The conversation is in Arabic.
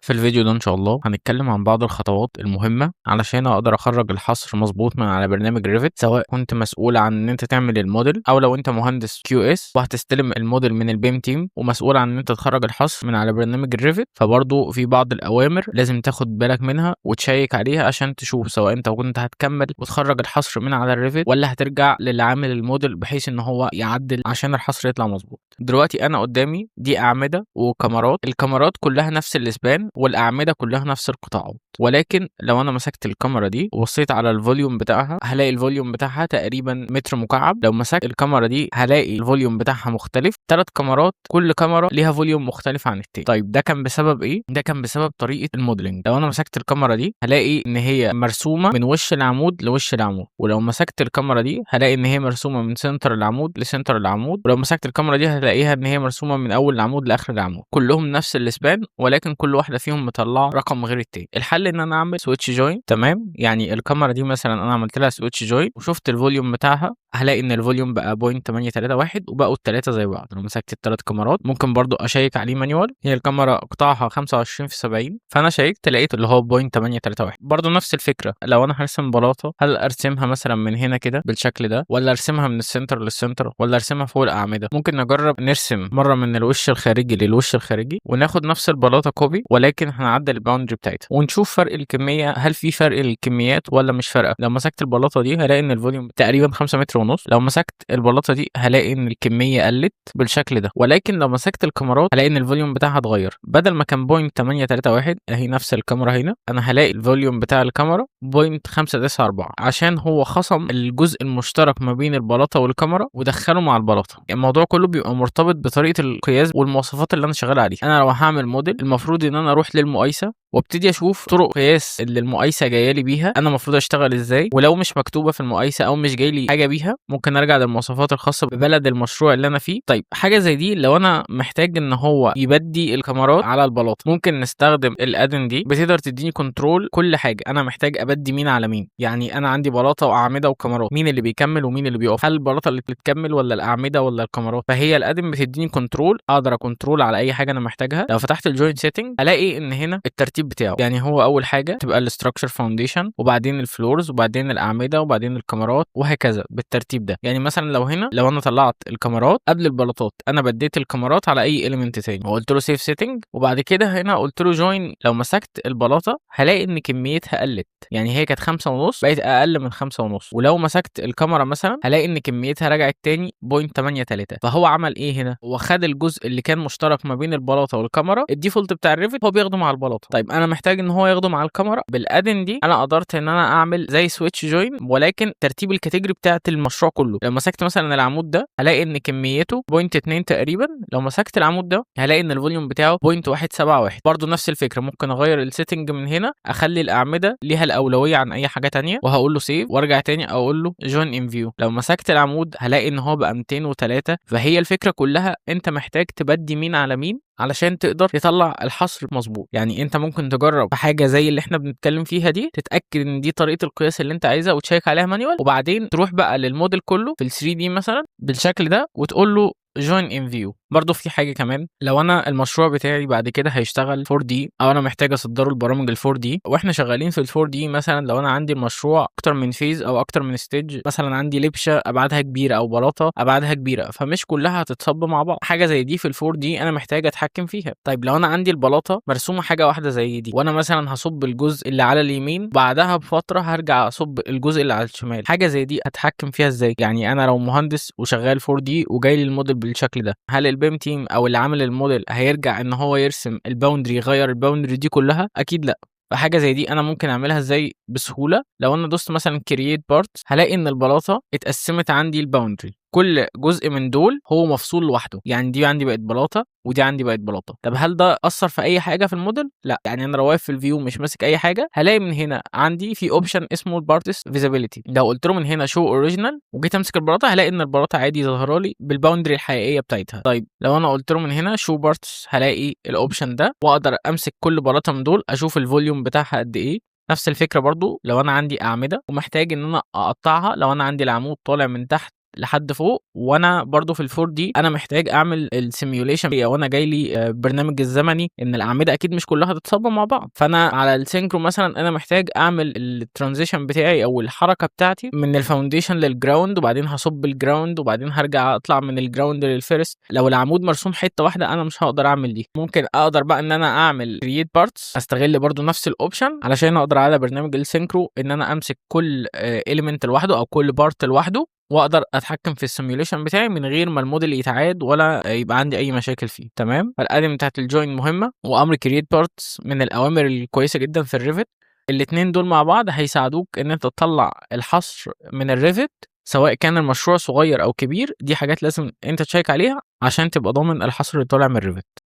في الفيديو ده إن شاء الله هنتكلم عن بعض الخطوات المهمة علشان أقدر أخرج الحصر مظبوط من على برنامج ريفت، سواء كنت مسؤول عن إن أنت تعمل الموديل أو لو أنت مهندس كيو اس وهتستلم الموديل من البيم تيم ومسؤول عن إن أنت تخرج الحصر من على برنامج الريفت. فبرضه في بعض الأوامر لازم تاخد بالك منها وتشيك عليها عشان تشوف سواء أنت كنت هتكمل وتخرج الحصر من على الريفت ولا هترجع للي عامل الموديل بحيث إن هو يعدل عشان الحصر يطلع مظبوط. دلوقتي أنا قدامي دي أعمدة وكاميرات، الكاميرات كلها نفس الاسبان والاعمده كلها نفس القطاعات، ولكن لو انا مسكت الكاميرا دي وبصيت على الفوليوم بتاعها هلاقي الفوليوم بتاعها تقريبا متر مكعب. لو مسكت الكاميرا دي هلاقي الفوليوم بتاعها مختلف. 3 كاميرات كل كاميرا ليها فوليوم مختلف عن التاني. طيب ده كان بسبب ايه؟ ده كان بسبب طريقه الموديلنج. لو انا مسكت الكاميرا دي هلاقي ان هي مرسومه من وش العمود لوش العمود، ولو مسكت الكاميرا دي هلاقي ان هي مرسومه من سنتر العمود لسنتر العمود، ولو مسكت الكاميرا دي هلاقيها ان هي مرسومه من اول العمود لاخر العمود. كلهم نفس الاسبان ولكن كل واحده فيهم مطلعه رقم غير التاني. الحل ان انا اعمل سويتش جوين. تمام، يعني الكاميرا دي مثلا انا عملت لها سويتش جوين وشفت الفوليوم بتاعها، هلاقي ان الفوليوم بقى 0.831 وبقوا الثلاثه زي بعض. لو مسكت الثلاث كاميرات ممكن برضو اشيك عليه مانيوال. هي الكاميرا قطاعها 25/70 فانا شيكت لقيت اللي هو 0.831. برضو نفس الفكره، لو انا هرسم بلاطه هل ارسمها مثلا من هنا كده بالشكل ده ولا ارسمها من السنتر للسنتر ولا ارسمها فوق الاعمده؟ ممكن نجرب نرسم مره من الوش الخارجي للوش الخارجي وناخد نفس البلاطه كوبي ولكن هنعدل الباوندري بتاعتها ونشوف فرق الكميه، هل في فرق الكميات ولا مش فارقه. لو مسكت البلاطه دي هلاقي ان الفوليوم تقريبا 5 متر ونص، لو مسكت البلاطه دي هلاقي ان الكميه قلت بالشكل ده، ولكن لو مسكت الكاميرات هلاقي ان الفوليوم بتاعها اتغير. بدل ما كان 0.831 اهي نفس الكاميرا هنا، انا هلاقي الفوليوم بتاع الكاميرا 0.594 عشان هو خصم الجزء المشترك ما بين البلاطه والكاميرا ودخله مع البلاطه. الموضوع كله بيبقى مرتبط بطريقه القياس والمواصفات اللي انا شغال عليها. انا لو هعمل موديل المفروض ان انا اروح للمقايسه وابتدي اشوف طرق قياس اللي المقايسه جايه لي بيها انا المفروض اشتغل ازاي، ولو مش مكتوبه في المقايسه او مش جاي لي حاجه بيها ممكن ارجع للمواصفات الخاصه ببلد المشروع اللي انا فيه. طيب حاجه زي دي لو انا محتاج ان هو يبدي الكاميرات على البلاطه ممكن نستخدم الادن دي، بتقدر تديني كنترول كل حاجه انا محتاج ابدي مين على مين. يعني انا عندي بلاطه واعمده وكاميرات، مين اللي بيكمل ومين اللي بيقف، هل البلاطه اللي بتكمل ولا الاعمده ولا الكاميرات؟ فهي الادن بتديني كنترول، اقدر كنترول على اي حاجه انا محتاجها. لو فتحت الجوينت سيتنج الاقي ان هنا الترتيب بتاعه، يعني هو اول حاجه تبقى الاستراكشر فاونديشن وبعدين الفلورز وبعدين الاعمده وبعدين الكاميرات وهكذا بالترتيب ده. يعني مثلا لو انا طلعت الكاميرات قبل البلاطات انا بديت الكاميرات على اي اليمنت تاني وقلت له سيف سيتنج وبعد كده هنا قلت له جوين. لو مسكت البلاطه هلاقي ان كميتها قلت، يعني هي كانت 5.5 بقت اقل من 5.5. ولو مسكت الكاميرا مثلا هلاقي ان كميتها رجعت تاني 0.83. فهو عمل ايه هنا؟ هو خد الجزء اللي كان مشترك ما بين البلاطه والكاميرا، الديفولت بتاع الريفت هو بياخده مع البلاطه. طيب انا محتاج ان هو ياخده مع الكاميرا. بالادن دي انا قدرت ان انا اعمل زي سويتش جوين ولكن ترتيب الكاتيجوري بتاعت المشروع كله. لو مسكت مثلا العمود ده هلاقي ان كميته 0.2 تقريبا، لو مسكت العمود ده هلاقي ان الفوليوم بتاعه 0.171. برضو نفس الفكره، ممكن اغير السيتنج من هنا اخلي الاعمده ليها الاولويه عن اي حاجه تانية وهقول له سيف وارجع تاني اقول له جوين ان فيو. لو مسكت العمود هلاقي ان هو بقى 203. فهي الفكره كلها انت محتاج تبدي مين على مين علشان تقدر تطلع الحصر مظبوط. يعني انت ممكن تجرب في حاجه زي اللي احنا بنتكلم فيها دي، تتاكد ان دي طريقه القياس اللي انت عايزها وتشيك عليها مانيوال، وبعدين تروح بقى للموديل كله في ال 3 دي مثلا بالشكل ده وتقول له جوين ان فيو. برضه في حاجه كمان، لو انا المشروع بتاعي بعد كده هيشتغل 4 دي او انا محتاج اصدره البرامج ال 4 دي واحنا شغالين في ال 4 دي، مثلا لو انا عندي المشروع اكتر من فيز او اكتر من ستيج، مثلا عندي لبشه ابعادها كبيره او بلاطه ابعادها كبيره فمش كلها هتتصب مع بعض، حاجه زي دي في ال 4 دي انا محتاج اتحكم فيها. طيب لو انا عندي البلاطه مرسومه حاجه واحده زي دي وانا مثلا هصب الجزء اللي على اليمين بعدها بفتره هرجع اصب الجزء اللي على الشمال، حاجه زي دي اتحكم فيها ازاي؟ يعني انا لو مهندس وشغال 4 دي وجاي لي الموديل بالشكل ده، هل البيم تيم او اللي عامل الموديل هيرجع ان هو يرسم الباوندري يغير الباوندري دي كلها؟ اكيد لا. فحاجه زي دي انا ممكن اعملها ازاي بسهوله؟ لو انا دوست مثلا كرييت بارت هلاقي ان البلاطه اتقسمت عندي الباوندري، كل جزء من دول هو مفصول لوحده، يعني دي عندي بقت بلاطه ودي عندي بقت بلاطه. طب هل ده اثر في اي حاجه في الموديل؟ لا. يعني انا لو واقف في الفيو مش ماسك اي حاجه هلاقي من هنا عندي في اوبشن اسمه البارتس فيزابيليتي، لو قلت له من هنا شو اوريجينال وجيت امسك البلاطه هلاقي ان البلاطه عادي ظاهره لي بالباوندري الحقيقيه بتاعتها. طيب لو انا قلت له من هنا شو بارتس هلاقي الاوبشن ده واقدر امسك كل بلاطه من دول اشوف الفوليوم بتاعها قد ايه. نفس الفكره برضو لو انا عندي اعمده ومحتاج ان انا اقطعها، لو انا عندي العمود طالع من تحت لحد فوق، وانا برضو في ال4 دي انا محتاج اعمل السيميوليشن او انا جاي لي برنامج الزمني ان الاعمده اكيد مش كلها هتتصب مع بعض. فانا على السينكرو مثلا انا محتاج اعمل الترانزيشن بتاعي او الحركه بتاعتي من الفاونديشن للجراوند، وبعدين هصب الجراوند، وبعدين هرجع اطلع من الجراوند للفيرست. لو العمود مرسوم حته واحده انا مش هقدر اعمل دي. ممكن اقدر بقى ان انا اعمل كرييت بارتس، استغل برضو نفس الاوبشن علشان اقدر على برنامج السينكرو ان انا امسك كل اليمنت لوحده او كل بارت لوحده، واقدر اتحكم في السيميوليشن بتاعي من غير ما الموديل يتعاد ولا يبقى عندي اي مشاكل فيه. تمام. فالادم بتاعت الجوين مهمه، وامر كرييت بارتس من الاوامر الكويسه جدا في الريفت. الاتنين دول مع بعض هيساعدوك ان انت تطلع الحصر من الريفت، سواء كان المشروع صغير او كبير. دي حاجات لازم انت تشيك عليها عشان تبقى ضامن الحصر اللي طالع من الريفت.